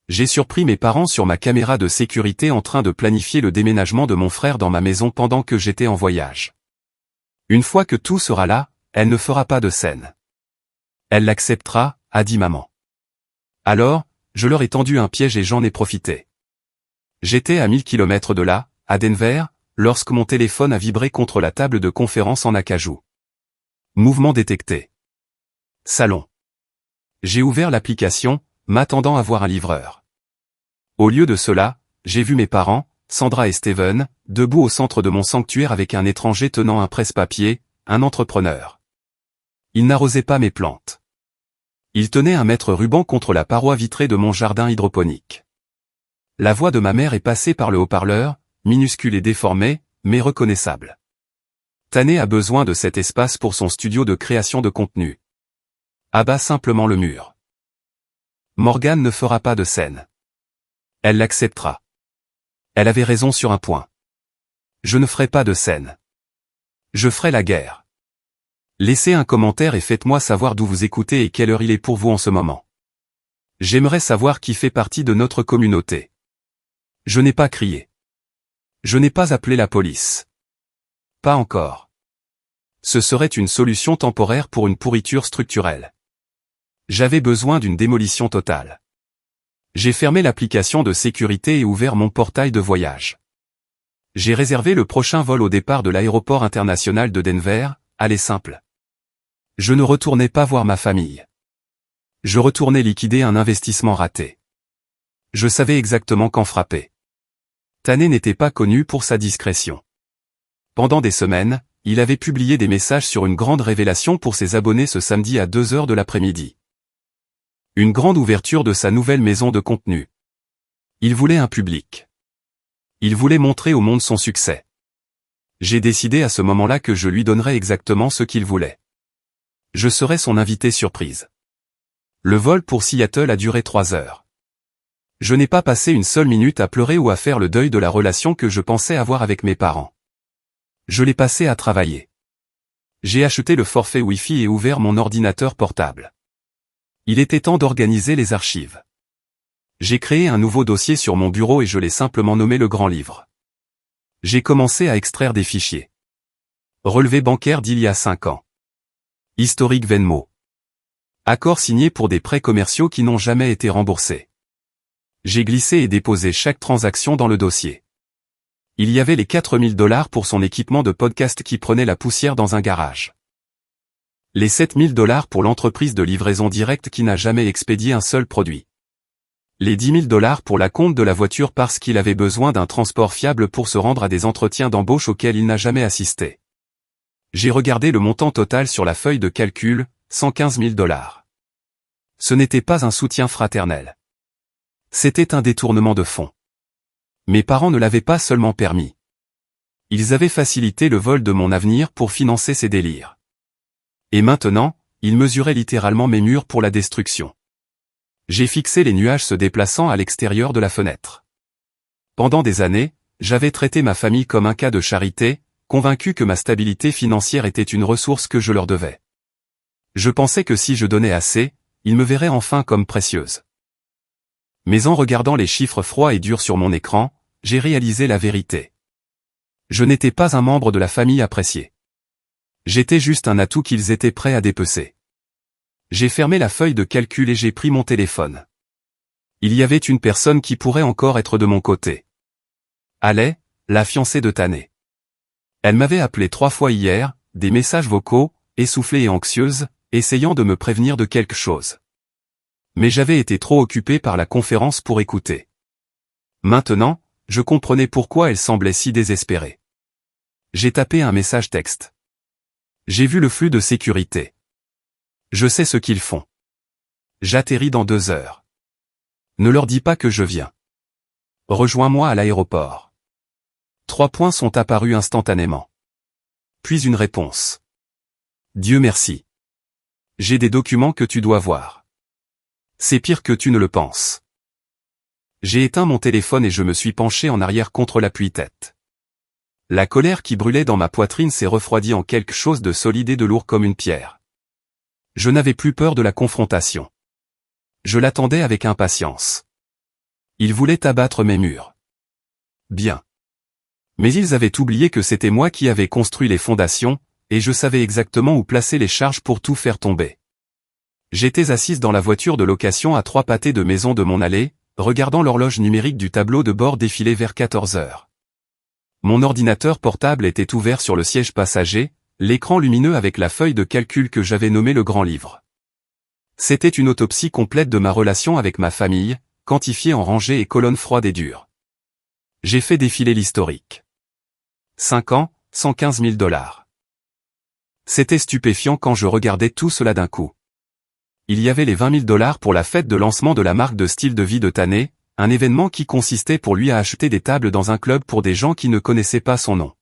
J'ai surpris mes parents sur ma caméra de sécurité en train de planifier le déménagement de mon frère dans ma maison pendant que j'étais en voyage. Une fois que tout sera là, elle ne fera pas de scène. Elle l'acceptera, a dit maman. Alors, je leur ai tendu un piège et j'en ai profité. J'étais à 1000 km de là, à Denver, lorsque mon téléphone a vibré contre la table de conférence en acajou. Mouvement détecté. Salon. J'ai ouvert l'application, m'attendant à voir un livreur. Au lieu de cela, j'ai vu mes parents, Sandra et Steven, debout au centre de mon sanctuaire avec un étranger tenant un presse-papier, un entrepreneur. Il n'arrosait pas mes plantes. Il tenait un mètre-ruban contre la paroi vitrée de mon jardin hydroponique. La voix de ma mère est passée par le haut-parleur, minuscule et déformée, mais reconnaissable. Tané a besoin de cet espace pour son studio de création de contenu. Abat simplement le mur. Morgane ne fera pas de scène. Elle l'acceptera. Elle avait raison sur un point. Je ne ferai pas de scène. Je ferai la guerre. Laissez un commentaire et faites-moi savoir d'où vous écoutez et quelle heure il est pour vous en ce moment. J'aimerais savoir qui fait partie de notre communauté. Je n'ai pas crié. Je n'ai pas appelé la police. Pas encore. Ce serait une solution temporaire pour une pourriture structurelle. J'avais besoin d'une démolition totale. J'ai fermé l'application de sécurité et ouvert mon portail de voyage. J'ai réservé le prochain vol au départ de l'aéroport international de Denver, aller simple. Je ne retournais pas voir ma famille. Je retournais liquider un investissement raté. Je savais exactement quand frapper. Tané n'était pas connu pour sa discrétion. Pendant des semaines, il avait publié des messages sur une grande révélation pour ses abonnés ce samedi à 2h de l'après-midi. Une grande ouverture de sa nouvelle maison de contenu. Il voulait un public. Il voulait montrer au monde son succès. J'ai décidé à ce moment-là que je lui donnerais exactement ce qu'il voulait. Je serais son invité surprise. Le vol pour Seattle a duré 3 heures. Je n'ai pas passé une seule minute à pleurer ou à faire le deuil de la relation que je pensais avoir avec mes parents. Je l'ai passé à travailler. J'ai acheté le forfait Wi-Fi et ouvert mon ordinateur portable. Il était temps d'organiser les archives. J'ai créé un nouveau dossier sur mon bureau et je l'ai simplement nommé le grand livre. J'ai commencé à extraire des fichiers. Relevé bancaire d'il y a 5 ans. Historique Venmo. Accords signés pour des prêts commerciaux qui n'ont jamais été remboursés. J'ai glissé et déposé chaque transaction dans le dossier. Il y avait les $4000 pour son équipement de podcast qui prenait la poussière dans un garage. Les $7000 pour l'entreprise de livraison directe qui n'a jamais expédié un seul produit. Les $10 000 pour la compte de la voiture parce qu'il avait besoin d'un transport fiable pour se rendre à des entretiens d'embauche auxquels il n'a jamais assisté. J'ai regardé le montant total sur la feuille de calcul, $115 000. Ce n'était pas un soutien fraternel. C'était un détournement de fonds. Mes parents ne l'avaient pas seulement permis. Ils avaient facilité le vol de mon avenir pour financer ces délires. Et maintenant, ils mesuraient littéralement mes murs pour la destruction. J'ai fixé les nuages se déplaçant à l'extérieur de la fenêtre. Pendant des années, j'avais traité ma famille comme un cas de charité, convaincu que ma stabilité financière était une ressource que je leur devais. Je pensais que si je donnais assez, ils me verraient enfin comme précieuse. Mais en regardant les chiffres froids et durs sur mon écran, j'ai réalisé la vérité. Je n'étais pas un membre de la famille appréciée. J'étais juste un atout qu'ils étaient prêts à dépecer. J'ai fermé la feuille de calcul et j'ai pris mon téléphone. Il y avait une personne qui pourrait encore être de mon côté. Alay, la fiancée de Tané. Elle m'avait appelé 3 fois hier, des messages vocaux, essoufflée et anxieuse, essayant de me prévenir de quelque chose. Mais j'avais été trop occupé par la conférence pour écouter. Maintenant, je comprenais pourquoi elle semblait si désespérée. J'ai tapé un message texte. J'ai vu le flux de sécurité. Je sais ce qu'ils font. J'atterris dans 2 heures. Ne leur dis pas que je viens. Rejoins-moi à l'aéroport. 3 points sont apparus instantanément. Puis une réponse. Dieu merci. J'ai des documents que tu dois voir. C'est pire que tu ne le penses. J'ai éteint mon téléphone et je me suis penché en arrière contre l'appui-tête. La colère qui brûlait dans ma poitrine s'est refroidie en quelque chose de solide et de lourd comme une pierre. Je n'avais plus peur de la confrontation. Je l'attendais avec impatience. Ils voulaient abattre mes murs. Bien. Mais ils avaient oublié que c'était moi qui avais construit les fondations, et je savais exactement où placer les charges pour tout faire tomber. J'étais assise dans la voiture de location à 3 pâtés de maison de mon allée, regardant l'horloge numérique du tableau de bord défiler vers 14 heures. Mon ordinateur portable était ouvert sur le siège passager, l'écran lumineux avec la feuille de calcul que j'avais nommée le grand livre. C'était une autopsie complète de ma relation avec ma famille, quantifiée en rangées et colonnes froides et dures. J'ai fait défiler l'historique. 5 ans, 115 000 $. C'était stupéfiant quand je regardais tout cela d'un coup. Il y avait les 20 000 $ pour la fête de lancement de la marque de style de vie de Tané, un événement qui consistait pour lui à acheter des tables dans un club pour des gens qui ne connaissaient pas son nom.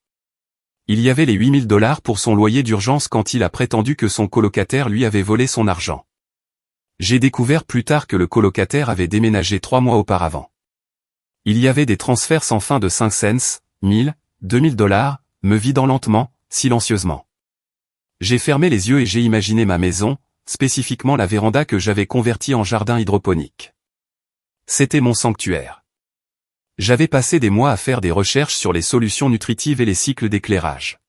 Il y avait les 8 000 $ pour son loyer d'urgence quand il a prétendu que son colocataire lui avait volé son argent. J'ai découvert plus tard que le colocataire avait déménagé 3 mois auparavant. Il y avait des transferts sans fin de 5 cents, 1000, 2000 $, me vidant lentement, silencieusement. J'ai fermé les yeux et j'ai imaginé ma maison, spécifiquement la véranda que j'avais convertie en jardin hydroponique. C'était mon sanctuaire. J'avais passé des mois à faire des recherches sur les solutions nutritives et les cycles d'éclairage.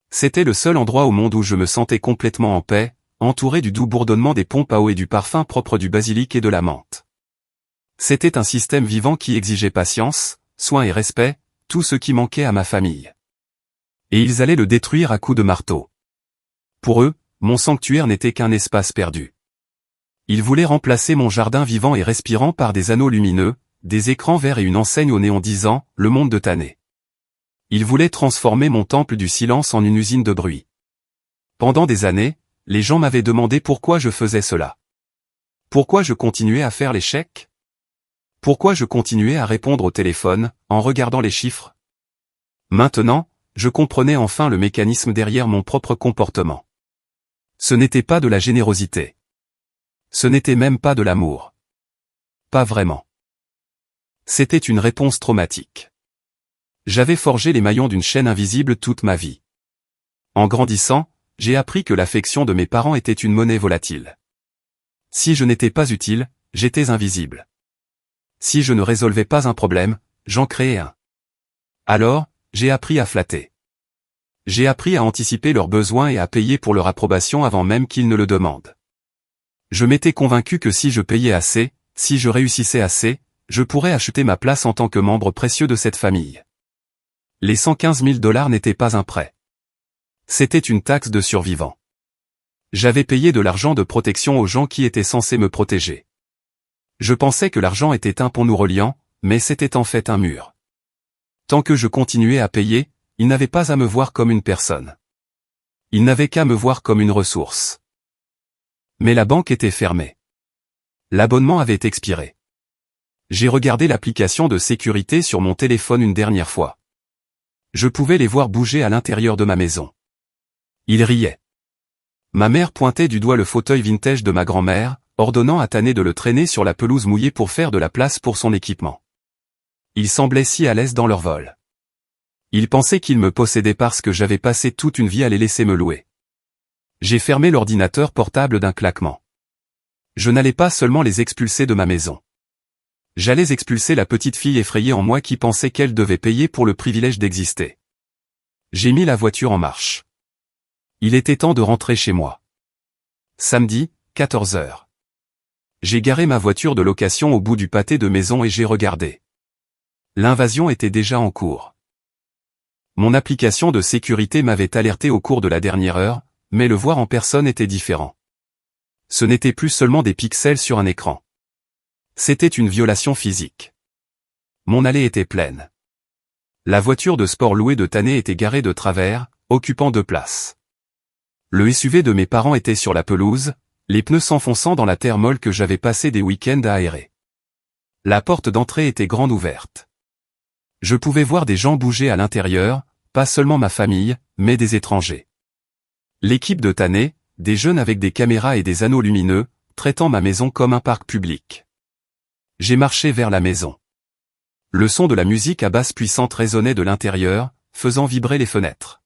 C'était le seul endroit au monde où je me sentais complètement en paix, entouré du doux bourdonnement des pompes à eau et du parfum propre du basilic et de la menthe. C'était un système vivant qui exigeait patience, soin et respect, tout ce qui manquait à ma famille. Et ils allaient le détruire à coups de marteau. Pour eux, mon sanctuaire n'était qu'un espace perdu. Ils voulaient remplacer mon jardin vivant et respirant par des anneaux lumineux, des écrans verts et une enseigne au néon disant « Le monde de Tané ». Ils voulaient transformer mon temple du silence en une usine de bruit. Pendant des années, les gens m'avaient demandé pourquoi je faisais cela. Pourquoi je continuais à faire les chèques? Pourquoi je continuais à répondre au téléphone, en regardant les chiffres? Maintenant, je comprenais enfin le mécanisme derrière mon propre comportement. Ce n'était pas de la générosité. Ce n'était même pas de l'amour. Pas vraiment. C'était une réponse traumatique. J'avais forgé les maillons d'une chaîne invisible toute ma vie. En grandissant, j'ai appris que l'affection de mes parents était une monnaie volatile. Si je n'étais pas utile, j'étais invisible. Si je ne résolvais pas un problème, j'en créais un. Alors, j'ai appris à flatter. J'ai appris à anticiper leurs besoins et à payer pour leur approbation avant même qu'ils ne le demandent. Je m'étais convaincu que si je payais assez, si je réussissais assez, je pourrais acheter ma place en tant que membre précieux de cette famille. Les 115 000 $ n'étaient pas un prêt. C'était une taxe de survivant. J'avais payé de l'argent de protection aux gens qui étaient censés me protéger. Je pensais que l'argent était un pont nous reliant, mais c'était en fait un mur. Tant que je continuais à payer, ils n'avaient pas à me voir comme une personne. Ils n'avaient qu'à me voir comme une ressource. Mais la banque était fermée. L'abonnement avait expiré. J'ai regardé l'application de sécurité sur mon téléphone une dernière fois. Je pouvais les voir bouger à l'intérieur de ma maison. Ils riaient. Ma mère pointait du doigt le fauteuil vintage de ma grand-mère, ordonnant à Tané de le traîner sur la pelouse mouillée pour faire de la place pour son équipement. Ils semblaient si à l'aise dans leur vol. Ils pensaient qu'ils me possédaient parce que j'avais passé toute une vie à les laisser me louer. J'ai fermé l'ordinateur portable d'un claquement. Je n'allais pas seulement les expulser de ma maison. J'allais expulser la petite fille effrayée en moi qui pensait qu'elle devait payer pour le privilège d'exister. J'ai mis la voiture en marche. Il était temps de rentrer chez moi. Samedi, 14 heures. J'ai garé ma voiture de location au bout du pâté de maison et j'ai regardé. L'invasion était déjà en cours. Mon application de sécurité m'avait alerté au cours de la dernière heure, mais le voir en personne était différent. Ce n'était plus seulement des pixels sur un écran. C'était une violation physique. Mon allée était pleine. La voiture de sport louée de Tané était garée de travers, occupant 2 places. Le SUV de mes parents était sur la pelouse, les pneus s'enfonçant dans la terre molle que j'avais passé des week-ends à aérer. La porte d'entrée était grande ouverte. Je pouvais voir des gens bouger à l'intérieur, pas seulement ma famille, mais des étrangers. L'équipe de Tané, des jeunes avec des caméras et des anneaux lumineux, traitant ma maison comme un parc public. J'ai marché vers la maison. Le son de la musique à basse puissante résonnait de l'intérieur, faisant vibrer les fenêtres.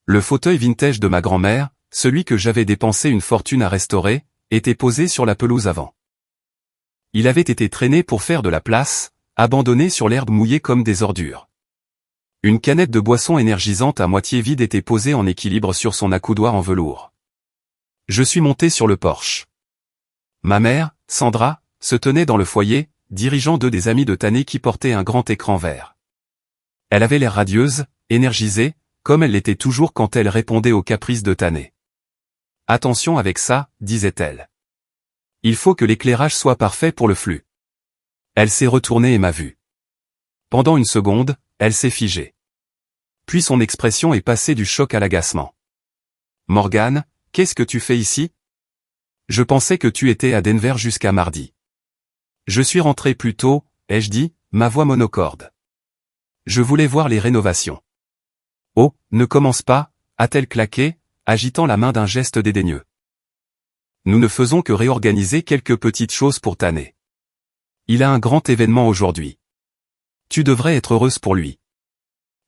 Le fauteuil vintage de ma grand-mère, celui que j'avais dépensé une fortune à restaurer, était posé sur la pelouse avant. Il avait été traîné pour faire de la place, abandonné sur l'herbe mouillée comme des ordures. Une canette de boisson énergisante à moitié vide était posée en équilibre sur son accoudoir en velours. Je suis monté sur le porche. Ma mère, Sandra, se tenait dans le foyer, dirigeant deux des amis de Tané qui portaient un grand écran vert. Elle avait l'air radieuse, énergisée, comme elle l'était toujours quand elle répondait aux caprices de Tané. « Attention avec ça, disait-elle. Il faut que l'éclairage soit parfait pour le flux. » Elle s'est retournée et m'a vu. Pendant une seconde, elle s'est figée. Puis son expression est passée du choc à l'agacement. « Morgane, qu'est-ce que tu fais ici? Je pensais que tu étais à Denver jusqu'à mardi. » Je suis rentré plus tôt, ai-je dit, ma voix monocorde. Je voulais voir les rénovations. Oh, ne commence pas, a-t-elle claqué, agitant la main d'un geste dédaigneux. Nous ne faisons que réorganiser quelques petites choses pour Tané. Il a un grand événement aujourd'hui. Tu devrais être heureuse pour lui.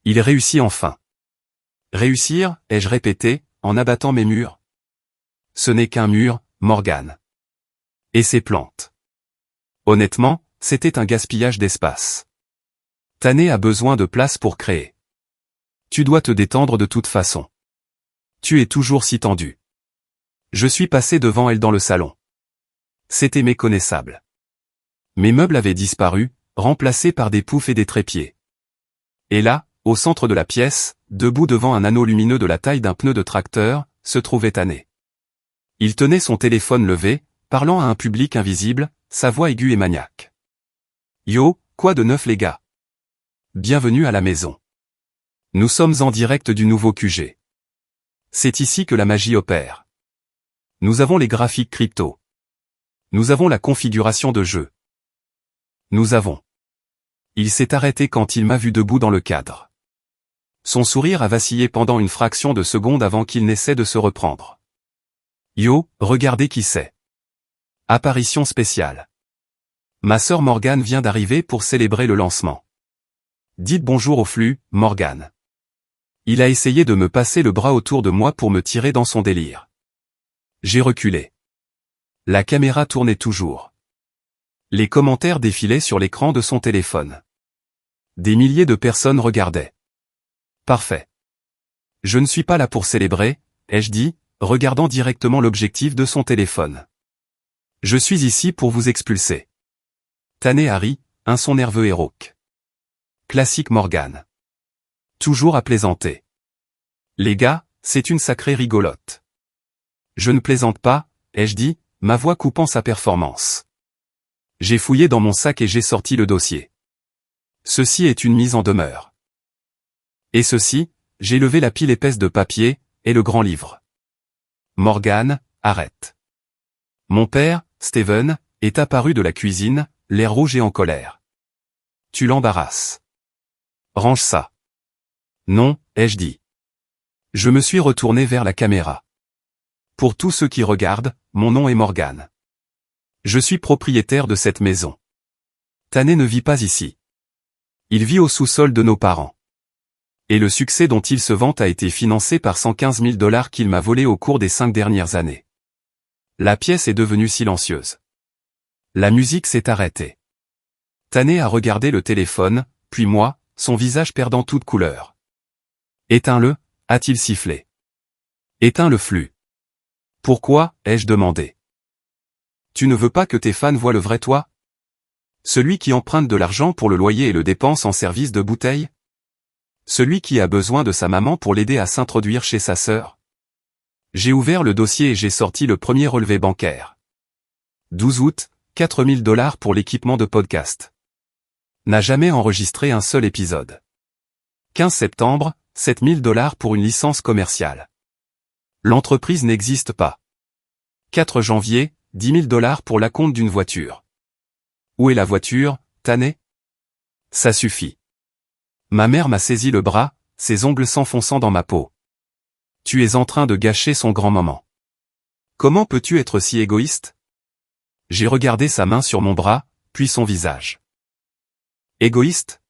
Il réussit enfin. Réussir, ai-je répété, en abattant mes murs. Ce n'est qu'un mur, Morgane. Et ses plantes. Honnêtement, c'était un gaspillage d'espace. Tané a besoin de place pour créer. Tu dois te détendre de toute façon. Tu es toujours si tendu. Je suis passé devant elle dans le salon. C'était méconnaissable. Mes meubles avaient disparu, remplacés par des poufs et des trépieds. Et là, au centre de la pièce, debout devant un anneau lumineux de la taille d'un pneu de tracteur, se trouvait Tané. Il tenait son téléphone levé, parlant à un public invisible, sa voix aiguë et maniaque. « Yo, quoi de neuf les gars? Bienvenue à la maison. Nous sommes en direct du nouveau QG. C'est ici que la magie opère. Nous avons les graphiques crypto. Nous avons la configuration de jeu. Nous avons. » Il s'est arrêté quand il m'a vu debout dans le cadre. Son sourire a vacillé pendant une fraction de seconde avant qu'il n'essaie de se reprendre. « Yo, regardez qui c'est. Apparition spéciale. Ma sœur Morgane vient d'arriver pour célébrer le lancement. Dites bonjour au flux, Morgane. » Il a essayé de me passer le bras autour de moi pour me tirer dans son délire. J'ai reculé. La caméra tournait toujours. Les commentaires défilaient sur l'écran de son téléphone. Des milliers de personnes regardaient. Parfait. Je ne suis pas là pour célébrer, ai-je dit, regardant directement l'objectif de son téléphone. Je suis ici pour vous expulser. Tané a ri, un son nerveux et rauque. Classique Morgane. Toujours à plaisanter. Les gars, c'est une sacrée rigolote. Je ne plaisante pas, ai-je dit, ma voix coupant sa performance. J'ai fouillé dans mon sac et j'ai sorti le dossier. Ceci est une mise en demeure. Et ceci, j'ai levé la pile épaisse de papier, et le grand livre. Morgane, arrête. Mon père, Steven, est apparu de la cuisine, l'air rouge et en colère. Tu l'embarrasses. Range ça. Non, ai-je dit. Je me suis retourné vers la caméra. Pour tous ceux qui regardent, mon nom est Morgane. Je suis propriétaire de cette maison. Tané ne vit pas ici. Il vit au sous-sol de nos parents. Et le succès dont il se vante a été financé par 115 000 $ qu'il m'a volés au cours des 5 dernières années. La pièce est devenue silencieuse. La musique s'est arrêtée. Tané a regardé le téléphone, puis moi, son visage perdant toute couleur. « Éteins-le » a-t-il sifflé. « Éteins le flux. » « Pourquoi » ai-je demandé. « Tu ne veux pas que tes fans voient le vrai toi? Celui qui emprunte de l'argent pour le loyer et le dépense en service de bouteille? Celui qui a besoin de sa maman pour l'aider à s'introduire chez sa sœur? » J'ai ouvert le dossier et j'ai sorti le premier relevé bancaire. 12 août, 4 000 $ pour l'équipement de podcast. N'a jamais enregistré un seul épisode. 15 septembre, 7 000 $ pour une licence commerciale. L'entreprise n'existe pas. 4 janvier, 10 000 $ pour l'acompte d'une voiture. Où est la voiture, Tané? Ça suffit. Ma mère m'a saisi le bras, ses ongles s'enfonçant dans ma peau. Tu es en train de gâcher son grand moment. Comment peux-tu être si égoïste? J'ai regardé sa main sur mon bras, puis son visage. Égoïste?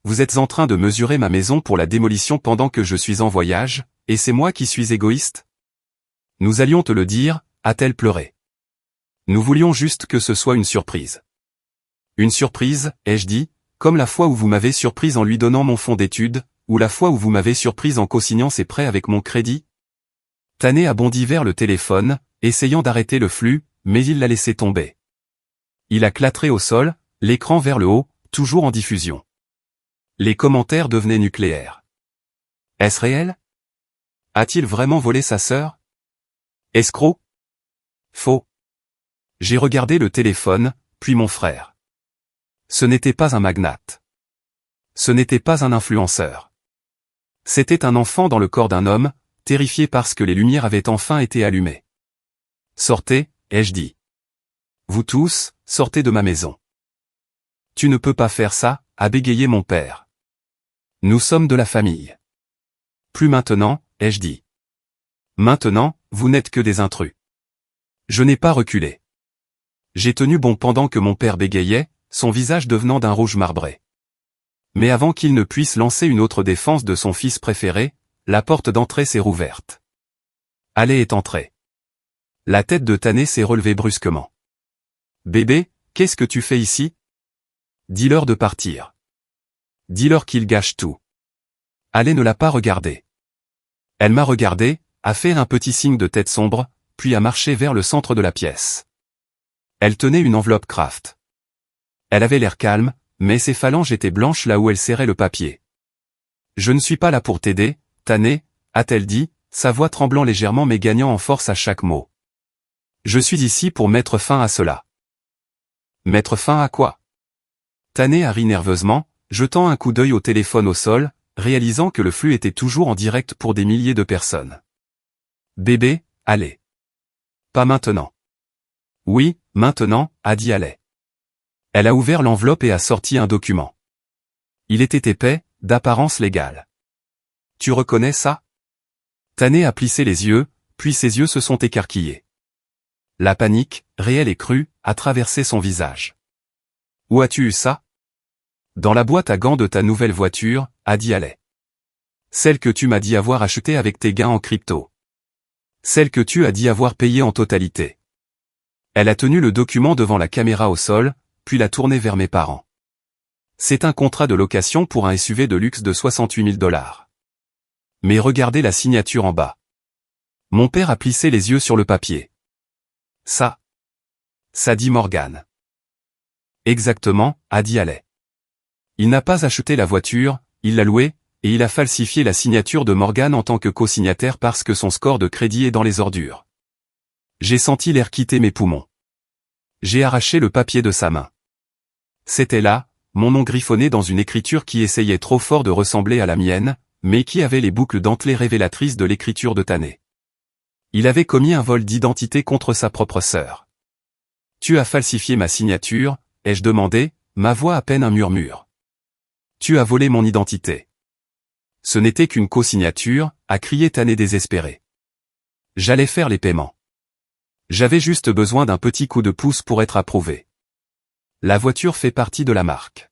Vous êtes en train de mesurer ma maison pour la démolition pendant que je suis en voyage, et c'est moi qui suis égoïste? Nous allions te le dire, a-t-elle pleuré. Nous voulions juste que ce soit une surprise. Une surprise, ai-je dit, comme la fois où vous m'avez surprise en lui donnant mon fonds d'études, ou la fois où vous m'avez surprise en co-signant ses prêts avec mon crédit? Tané a bondi vers le téléphone, essayant d'arrêter le flux, mais il l'a laissé tomber. Il a clatré au sol, l'écran vers le haut, toujours en diffusion. Les commentaires devenaient nucléaires. Est-ce réel? A-t-il vraiment volé sa sœur? Escroc? Faux. J'ai regardé le téléphone, puis mon frère. Ce n'était pas un magnate. Ce n'était pas un influenceur. C'était un enfant dans le corps d'un homme, terrifié parce que les lumières avaient enfin été allumées. Sortez, ai-je dit. Vous tous, sortez de ma maison. Tu ne peux pas faire ça, a bégayé mon père. Nous sommes de la famille. Plus maintenant, ai-je dit. Maintenant, vous n'êtes que des intrus. Je n'ai pas reculé. J'ai tenu bon pendant que mon père bégayait, son visage devenant d'un rouge marbré. Mais avant qu'il ne puisse lancer une autre défense de son fils préféré, la porte d'entrée s'est rouverte. Allez est entré. La tête de Tané s'est relevée brusquement. Bébé, qu'est-ce que tu fais ici? Dis-leur de partir. Dis-leur qu'ils gâchent tout. Allez ne l'a pas regardé. Elle m'a regardé, a fait un petit signe de tête sombre, puis a marché vers le centre de la pièce. Elle tenait une enveloppe Kraft. Elle avait l'air calme, mais ses phalanges étaient blanches là où elle serrait le papier. Je ne suis pas là pour t'aider, Tané, a-t-elle dit, sa voix tremblant légèrement mais gagnant en force à chaque mot. Je suis ici pour mettre fin à cela. Mettre fin à quoi? Tané a ri nerveusement, jetant un coup d'œil au téléphone au sol, réalisant que le flux était toujours en direct pour des milliers de personnes. Bébé, allez. Pas maintenant. Oui, maintenant, a dit Allais. Elle a ouvert l'enveloppe et a sorti un document. Il était épais, d'apparence légale. Tu reconnais ça? Tané a plissé les yeux, puis ses yeux se sont écarquillés. La panique, réelle et crue, a traversé son visage. Où as-tu eu ça? Dans la boîte à gants de ta nouvelle voiture, a dit Allais. Celle que tu m'as dit avoir achetée avec tes gains en crypto. Celle que tu as dit avoir payée en totalité. Elle a tenu le document devant la caméra au sol, puis l'a tourné vers mes parents. C'est un contrat de location pour un SUV de luxe de 68 000 $. Mais regardez la signature en bas. Mon père a plissé les yeux sur le papier. Ça dit Morgan. Exactement, a dit Allais. Il n'a pas acheté la voiture, il l'a louée, et il a falsifié la signature de Morgan en tant que co-signataire parce que son score de crédit est dans les ordures. J'ai senti l'air quitter mes poumons. J'ai arraché le papier de sa main. C'était là, mon nom griffonné dans une écriture qui essayait trop fort de ressembler à la mienne, mais qui avait les boucles dentelées révélatrices de l'écriture de Tané. Il avait commis un vol d'identité contre sa propre sœur. Tu as falsifié ma signature, ai-je demandé, ma voix à peine un murmure. Tu as volé mon identité. Ce n'était qu'une co-signature, a crié Tané désespéré. J'allais faire les paiements. J'avais juste besoin d'un petit coup de pouce pour être approuvé. La voiture fait partie de la marque.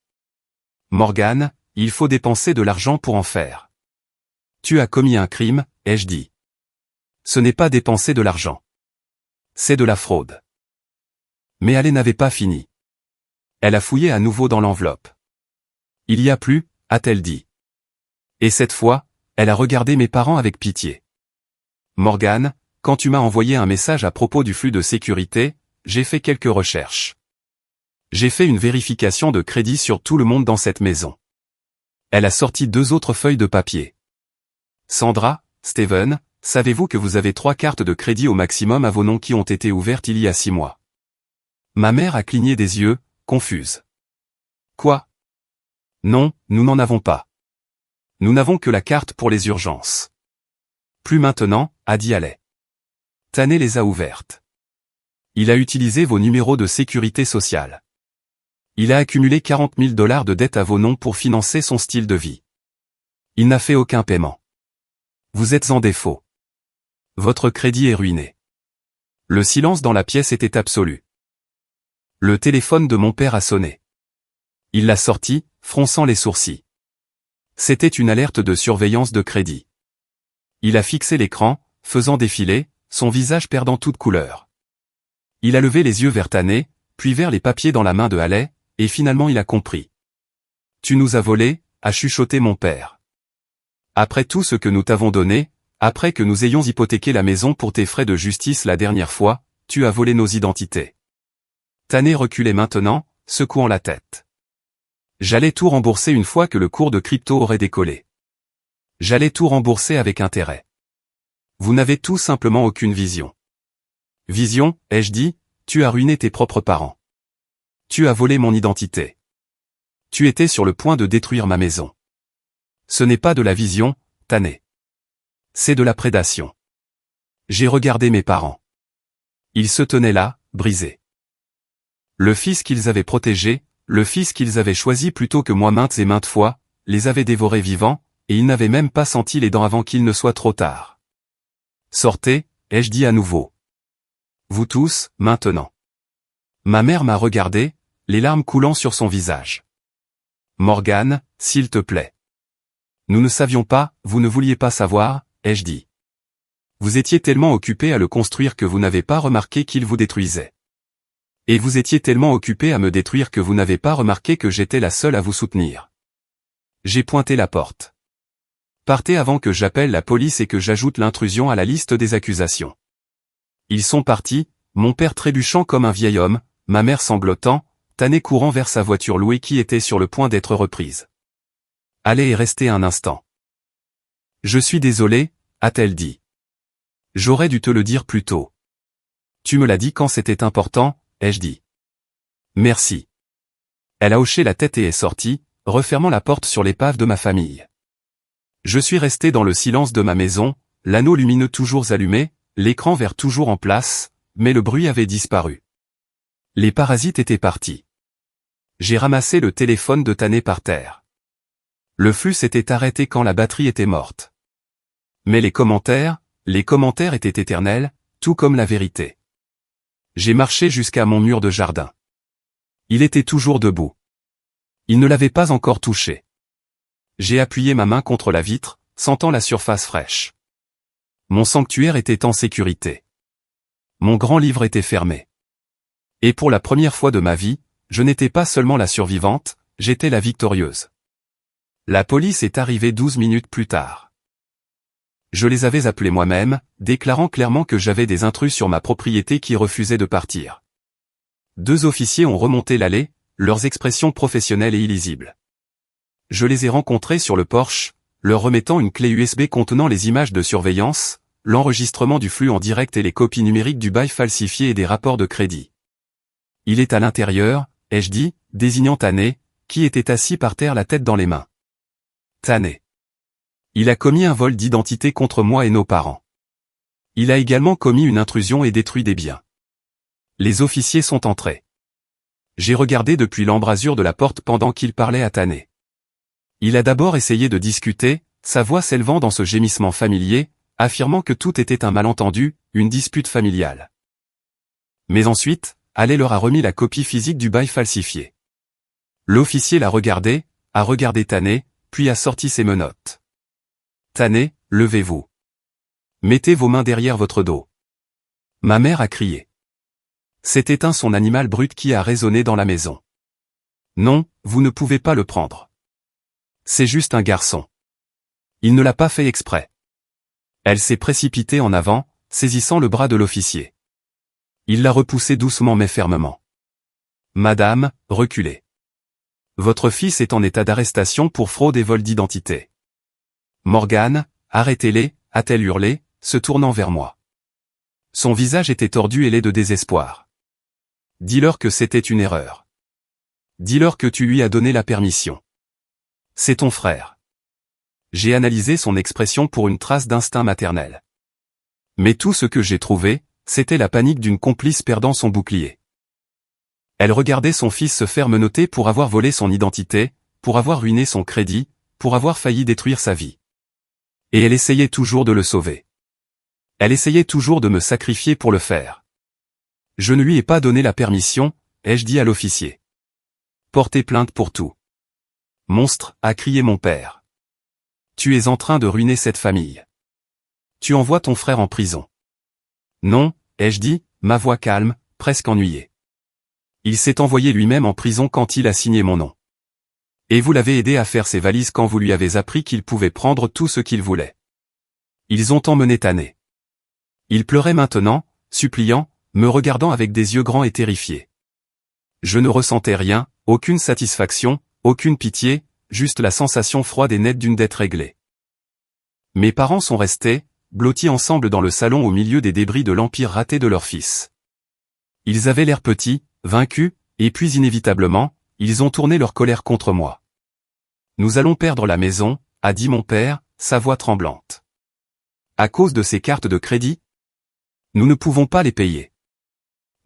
Morgan, il faut dépenser de l'argent pour en faire. Tu as commis un crime, ai-je dit. Ce n'est pas dépenser de l'argent. C'est de la fraude. Mais Allais n'avait pas fini. Elle a fouillé à nouveau dans l'enveloppe. Il y a plus, a-t-elle dit. Et cette fois, elle a regardé mes parents avec pitié. Morgan, quand tu m'as envoyé un message à propos du flux de sécurité, j'ai fait quelques recherches. J'ai fait une vérification de crédit sur tout le monde dans cette maison. Elle a sorti 2 autres feuilles de papier. Sandra, Steven, savez-vous que vous avez 3 cartes de crédit au maximum à vos noms qui ont été ouvertes il y a 6 mois? Ma mère a cligné des yeux, confuse. Quoi? Non, nous n'en avons pas. Nous n'avons que la carte pour les urgences. Plus maintenant, a dit Allais. Tané les a ouvertes. Il a utilisé vos numéros de sécurité sociale. Il a accumulé 40 000 $ de dettes à vos noms pour financer son style de vie. Il n'a fait aucun paiement. Vous êtes en défaut. Votre crédit est ruiné. Le silence dans la pièce était absolu. Le téléphone de mon père a sonné. Il l'a sorti, fronçant les sourcils. C'était une alerte de surveillance de crédit. Il a fixé l'écran, faisant défiler, son visage perdant toute couleur. Il a levé les yeux vers Tané, puis vers les papiers dans la main de Haley, et finalement il a compris. Tu nous as volés, a chuchoté mon père. Après tout ce que nous t'avons donné, après que nous ayons hypothéqué la maison pour tes frais de justice la dernière fois, tu as volé nos identités. Tané reculait maintenant, secouant la tête. J'allais tout rembourser une fois que le cours de crypto aurait décollé. J'allais tout rembourser avec intérêt. Vous n'avez tout simplement aucune vision. Vision, ai-je dit, tu as ruiné tes propres parents. Tu as volé mon identité. Tu étais sur le point de détruire ma maison. Ce n'est pas de la vision, Tané. C'est de la prédation. J'ai regardé mes parents. Ils se tenaient là, brisés. Le fils qu'ils avaient protégé, le fils qu'ils avaient choisi plutôt que moi maintes et maintes fois, les avait dévorés vivants, et ils n'avaient même pas senti les dents avant qu'il ne soit trop tard. Sortez, ai-je dit à nouveau. Vous tous, maintenant. Ma mère m'a regardé, les larmes coulant sur son visage. Morgane, s'il te plaît. Nous ne savions pas, vous ne vouliez pas savoir, ai-je dit. Vous étiez tellement occupé à le construire que vous n'avez pas remarqué qu'il vous détruisait. Et vous étiez tellement occupé à me détruire que vous n'avez pas remarqué que j'étais la seule à vous soutenir. J'ai pointé la porte. Partez avant que j'appelle la police et que j'ajoute l'intrusion à la liste des accusations. Ils sont partis, mon père trébuchant comme un vieil homme, ma mère sanglotant, Tané courant vers sa voiture louée qui était sur le point d'être reprise. Haley est restée un instant. Je suis désolé, a-t-elle dit. J'aurais dû te le dire plus tôt. Tu me l'as dit quand c'était important, ai-je dit. Merci. Elle a hoché la tête et est sortie, refermant la porte sur l'épave de ma famille. Je suis resté dans le silence de ma maison, l'anneau lumineux toujours allumé, l'écran vert toujours en place, mais le bruit avait disparu. Les parasites étaient partis. J'ai ramassé le téléphone de Tané par terre. Le flux s'était arrêté quand la batterie était morte. Mais les commentaires étaient éternels, tout comme la vérité. J'ai marché jusqu'à mon mur de jardin. Il était toujours debout. Il ne l'avait pas encore touché. J'ai appuyé ma main contre la vitre, sentant la surface fraîche. Mon sanctuaire était en sécurité. Mon grand livre était fermé. Et pour la première fois de ma vie, je n'étais pas seulement la survivante, j'étais la victorieuse. La police est arrivée 12 minutes plus tard. Je les avais appelés moi-même, déclarant clairement que j'avais des intrus sur ma propriété qui refusaient de partir. 2 officiers ont remonté l'allée, leurs expressions professionnelles et illisibles. Je les ai rencontrés sur le porche, leur remettant une clé USB contenant les images de surveillance, l'enregistrement du flux en direct et les copies numériques du bail falsifié et des rapports de crédit. Il est à l'intérieur, ai-je dit, désignant Tané, qui était assis par terre la tête dans les mains. Tané. Il a commis un vol d'identité contre moi et nos parents. Il a également commis une intrusion et détruit des biens. Les officiers sont entrés. J'ai regardé depuis l'embrasure de la porte pendant qu'il parlait à Tané. Il a d'abord essayé de discuter, sa voix s'élevant dans ce gémissement familier, affirmant que tout était un malentendu, une dispute familiale. Mais ensuite, Haley leur a remis la copie physique du bail falsifié. L'officier l'a regardé, a regardé Tané, puis a sorti ses menottes. Tané, levez-vous. Mettez vos mains derrière votre dos. Ma mère a crié. C'était son animal brut qui a résonné dans la maison. Non, vous ne pouvez pas le prendre. C'est juste un garçon. Il ne l'a pas fait exprès. Elle s'est précipitée en avant, saisissant le bras de l'officier. Il l'a repoussé doucement mais fermement. Madame, reculez. Votre fils est en état d'arrestation pour fraude et vol d'identité. Morgane, arrêtez-les, a-t-elle hurlé, se tournant vers moi. Son visage était tordu et laid de désespoir. Dis-leur que c'était une erreur. Dis-leur que tu lui as donné la permission. C'est ton frère. J'ai analysé son expression pour une trace d'instinct maternel. Mais tout ce que j'ai trouvé, c'était la panique d'une complice perdant son bouclier. Elle regardait son fils se faire menotter pour avoir volé son identité, pour avoir ruiné son crédit, pour avoir failli détruire sa vie. Et elle essayait toujours de le sauver. Elle essayait toujours de me sacrifier pour le faire. Je ne lui ai pas donné la permission, ai-je dit à l'officier. Portez plainte pour tout. Monstre, a crié mon père. Tu es en train de ruiner cette famille. Tu envoies ton frère en prison. Non, ai-je dit, ma voix calme, presque ennuyé. Il s'est envoyé lui-même en prison quand il a signé mon nom. Et vous l'avez aidé à faire ses valises quand vous lui avez appris qu'il pouvait prendre tout ce qu'il voulait. Ils ont emmené Tané. Il pleurait maintenant, suppliant, me regardant avec des yeux grands et terrifiés. Je ne ressentais rien, aucune satisfaction, aucune pitié, juste la sensation froide et nette d'une dette réglée. Mes parents sont restés, blottis ensemble dans le salon au milieu des débris de l'empire raté de leur fils. Ils avaient l'air petits, vaincus, et puis inévitablement, ils ont tourné leur colère contre moi. Nous allons perdre la maison, a dit mon père, sa voix tremblante. À cause de ces cartes de crédit? Nous ne pouvons pas les payer.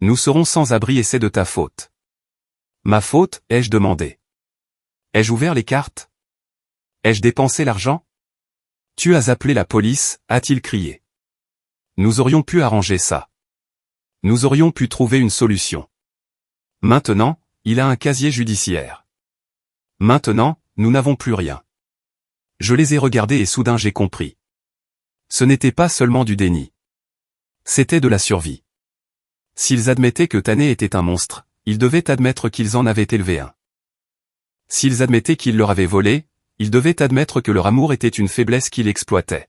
Nous serons sans abri et c'est de ta faute. Ma faute, ai-je demandé. Ai-je ouvert les cartes? Ai-je dépensé l'argent? Tu as appelé la police, a-t-il crié. Nous aurions pu arranger ça. Nous aurions pu trouver une solution. Maintenant, il a un casier judiciaire. Maintenant, nous n'avons plus rien. Je les ai regardés et soudain j'ai compris. Ce n'était pas seulement du déni. C'était de la survie. S'ils admettaient que Tané était un monstre, ils devaient admettre qu'ils en avaient élevé un. S'ils admettaient qu'ils leur avaient volé, ils devaient admettre que leur amour était une faiblesse qu'il exploitait.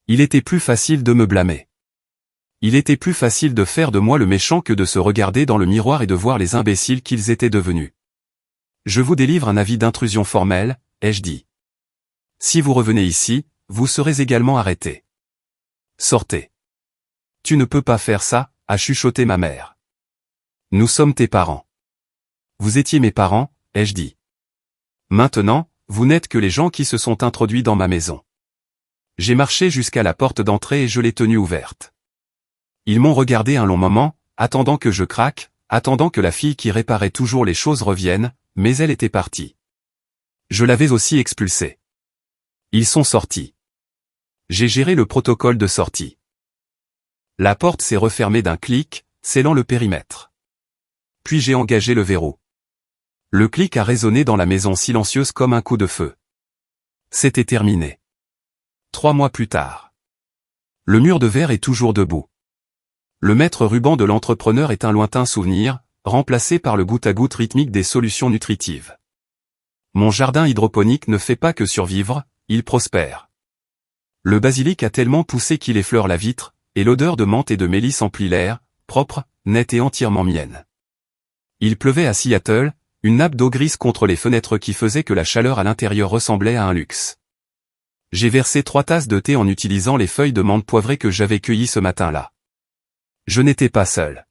Il était plus facile de me blâmer. Il était plus facile de faire de moi le méchant que de se regarder dans le miroir et de voir les imbéciles qu'ils étaient devenus. Je vous délivre un avis d'intrusion formelle, ai-je dit. Si vous revenez ici, vous serez également arrêté. Sortez. Tu ne peux pas faire ça, a chuchoté ma mère. Nous sommes tes parents. Vous étiez mes parents, ai-je dit. Maintenant, vous n'êtes que les gens qui se sont introduits dans ma maison. J'ai marché jusqu'à la porte d'entrée et je l'ai tenue ouverte. Ils m'ont regardé un long moment, attendant que je craque, attendant que la fille qui réparait toujours les choses revienne, mais elle était partie. Je l'avais aussi expulsée. Ils sont sortis. J'ai géré le protocole de sortie. La porte s'est refermée d'un clic, scellant le périmètre. Puis j'ai engagé le verrou. Le clic a résonné dans la maison silencieuse comme un coup de feu. C'était terminé. 3 mois plus tard. Le mur de verre est toujours debout. Le maître ruban de l'entrepreneur est un lointain souvenir, remplacé par le goutte-à-goutte rythmique des solutions nutritives. Mon jardin hydroponique ne fait pas que survivre, il prospère. Le basilic a tellement poussé qu'il effleure la vitre, et l'odeur de menthe et de mélisse emplit l'air, propre, nette et entièrement mienne. Il pleuvait à Seattle, une nappe d'eau grise contre les fenêtres qui faisait que la chaleur à l'intérieur ressemblait à un luxe. J'ai versé 3 tasses de thé en utilisant les feuilles de menthe poivrée que j'avais cueillies ce matin-là. Je n'étais pas seul.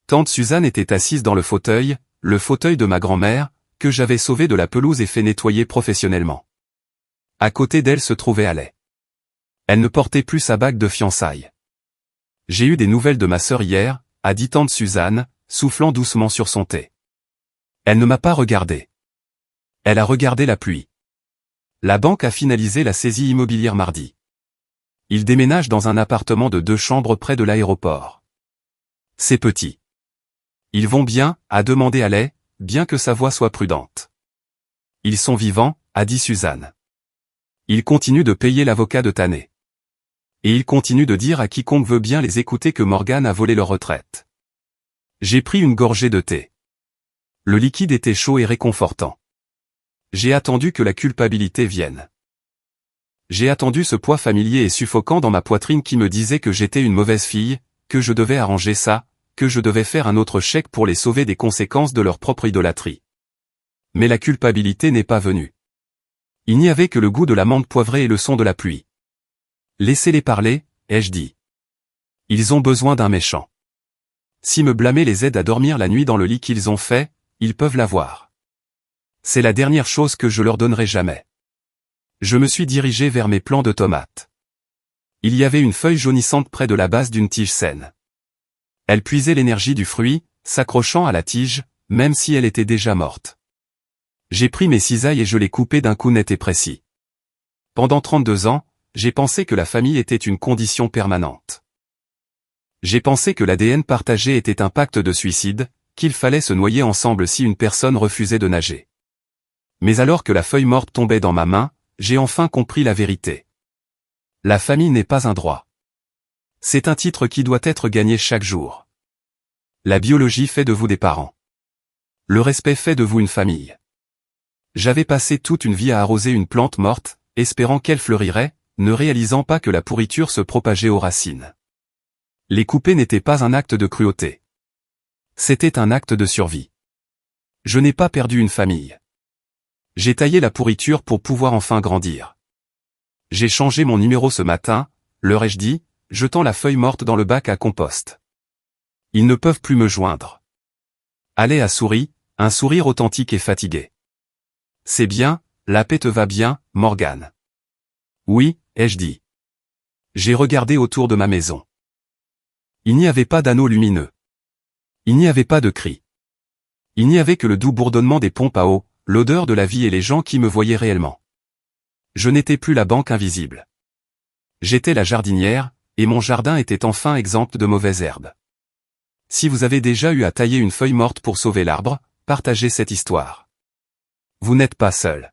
Tante Suzanne était assise dans le fauteuil de ma grand-mère, que j'avais sauvé de la pelouse et fait nettoyer professionnellement. À côté d'elle se trouvait Alais. Elle ne portait plus sa bague de fiançailles. J'ai eu des nouvelles de ma sœur hier, a dit tante Suzanne, soufflant doucement sur son thé. Elle ne m'a pas regardé. Elle a regardé la pluie. La banque a finalisé la saisie immobilière mardi. Ils déménagent dans un appartement de 2 chambres près de l'aéroport. C'est petit. Ils vont bien, a demandé Alais, bien que sa voix soit prudente. Ils sont vivants, a dit Suzanne. Ils continuent de payer l'avocat de Tané. Et ils continuent de dire à quiconque veut bien les écouter que Morgan a volé leur retraite. J'ai pris une gorgée de thé. Le liquide était chaud et réconfortant. J'ai attendu que la culpabilité vienne. J'ai attendu ce poids familier et suffocant dans ma poitrine qui me disait que j'étais une mauvaise fille, que je devais arranger ça, que je devais faire un autre chèque pour les sauver des conséquences de leur propre idolâtrie. Mais la culpabilité n'est pas venue. Il n'y avait que le goût de la menthe poivrée et le son de la pluie. Laissez-les parler, ai-je dit. Ils ont besoin d'un méchant. Si me blâmer les aide à dormir la nuit dans le lit qu'ils ont fait, ils peuvent l'avoir. C'est la dernière chose que je leur donnerai jamais. Je me suis dirigé vers mes plants de tomates. Il y avait une feuille jaunissante près de la base d'une tige saine. Elle puisait l'énergie du fruit, s'accrochant à la tige, même si elle était déjà morte. J'ai pris mes cisailles et je les coupais d'un coup net et précis. Pendant 32 ans, j'ai pensé que la famille était une condition permanente. J'ai pensé que l'ADN partagé était un pacte de suicide, qu'il fallait se noyer ensemble si une personne refusait de nager. Mais alors que la feuille morte tombait dans ma main, j'ai enfin compris la vérité. La famille n'est pas un droit. C'est un titre qui doit être gagné chaque jour. La biologie fait de vous des parents. Le respect fait de vous une famille. J'avais passé toute une vie à arroser une plante morte, espérant qu'elle fleurirait, ne réalisant pas que la pourriture se propageait aux racines. Les couper n'était pas un acte de cruauté. C'était un acte de survie. Je n'ai pas perdu une famille. J'ai taillé la pourriture pour pouvoir enfin grandir. J'ai changé mon numéro ce matin, leur ai-je dit, jetant la feuille morte dans le bac à compost. Ils ne peuvent plus me joindre. Allez a souri, un sourire authentique et fatigué. C'est bien, la paix te va bien, Morgane. Oui, ai-je dit. J'ai regardé autour de ma maison. Il n'y avait pas d'anneaux lumineux. Il n'y avait pas de cris. Il n'y avait que le doux bourdonnement des pompes à eau, l'odeur de la vie et les gens qui me voyaient réellement. Je n'étais plus la banque invisible. J'étais la jardinière, et mon jardin était enfin exempt de mauvaises herbes. Si vous avez déjà eu à tailler une feuille morte pour sauver l'arbre, partagez cette histoire. Vous n'êtes pas seul.